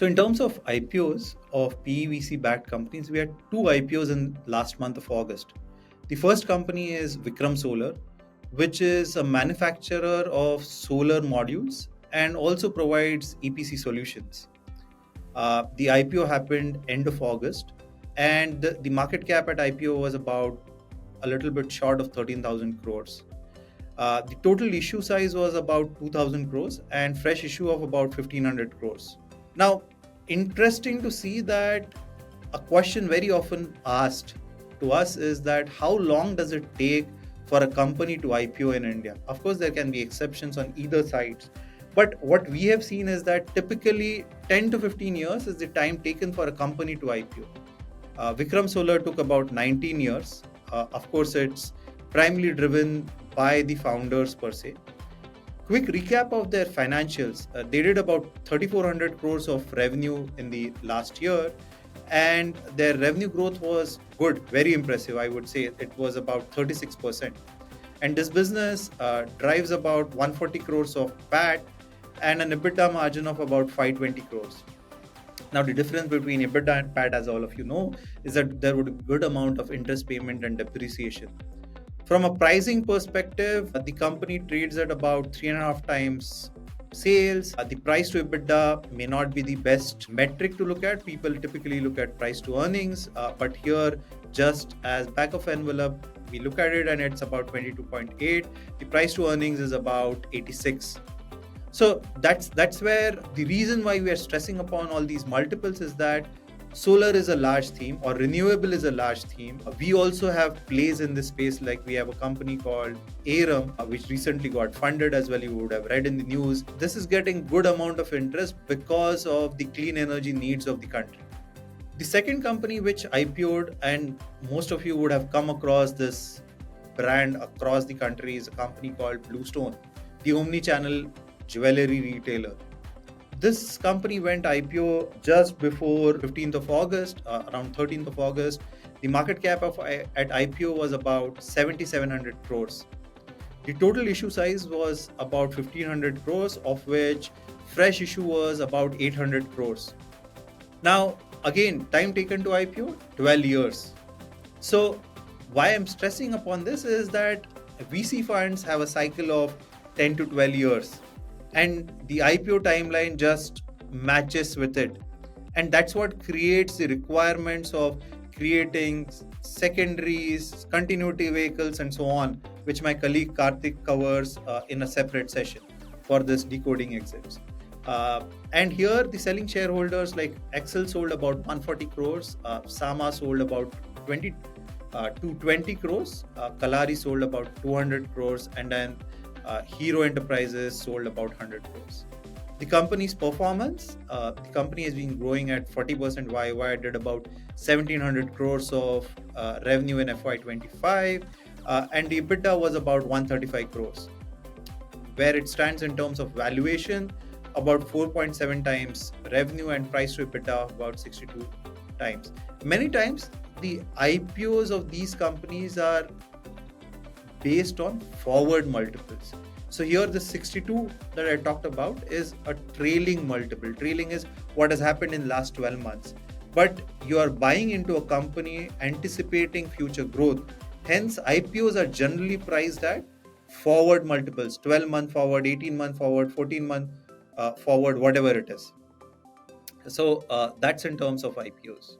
So in terms of IPOs of PEVC backed companies, we had two IPOs in last month of August. The first company is Vikram Solar, which is a manufacturer of solar modules and also provides EPC solutions. The IPO happened end of August, and the market cap at IPO was about a little bit short of 13,000 crores. The total issue size was about 2,000 crores and fresh issue of about 1,500 crores. Now, interesting to see that a question very often asked to us is that how long does it take for a company to IPO in India? Of course, there can be exceptions on either sides. But what we have seen is that typically 10 to 15 years is the time taken for a company to IPO. Vikram Solar took about 19 years. Of course, it's primarily driven by the founders per se. Quick recap of their financials. They did about 3,400 crores of revenue in the last year, and their revenue growth was good, very impressive. I would say it was about 36%. And this business drives about 140 crores of PAT and an EBITDA margin of about 520 crores. Now, the difference between EBITDA and PAT, as all of you know, is that there would be a good amount of interest payment and depreciation. From a pricing perspective, the company trades at about 3.5 times sales. The price to EBITDA may not be the best metric to look at. People typically look at price to earnings, but here, just as back of envelope, we look at it and it's about 22.8. The price to earnings is about 86. So that's where the reason why we are stressing upon all these multiples is that solar is a large theme or renewable is a large theme. We also have plays in this space, like we have a company called Aram, which recently got funded as well. You would have read in the news. This is getting good amount of interest because of the clean energy needs of the country. The second company which IPO'd, and most of you would have come across this brand across the country, is a company called BlueStone, the Omnichannel jewellery retailer. This company went IPO just before 15th of August, around 13th of August. The market cap at IPO was about 7,700 crores. The total issue size was about 1,500 crores, of which fresh issue was about 800 crores. Now, again, time taken to IPO, 12 years. So, why I'm stressing upon this is that VC funds have a cycle of 10 to 12 years. And the IPO timeline just matches with it. And that's what creates the requirements of creating secondaries, continuity vehicles, and so on, which my colleague Karthik covers in a separate session for this decoding exits. And here the selling shareholders like Accel sold about 140 crores, Saama sold about 220 crores, Kalaari sold about 200 crores, and then Hero Enterprises sold about 100 crores. The company's performance, the company has been growing at 40% YY, did about 1,700 crores of revenue in FY25, and the EBITDA was about 135 crores. Where it stands in terms of valuation, about 4.7 times revenue and price to EBITDA about 62 times. Many times, the IPOs of these companies are based on forward multiples. So here the 62 that I talked about is a trailing multiple. Trailing is what has happened in last 12 months. But you are buying into a company anticipating future growth. Hence, IPOs are generally priced at forward multiples, 12-month forward, 18-month forward, 14-month forward, whatever it is. So that's in terms of IPOs.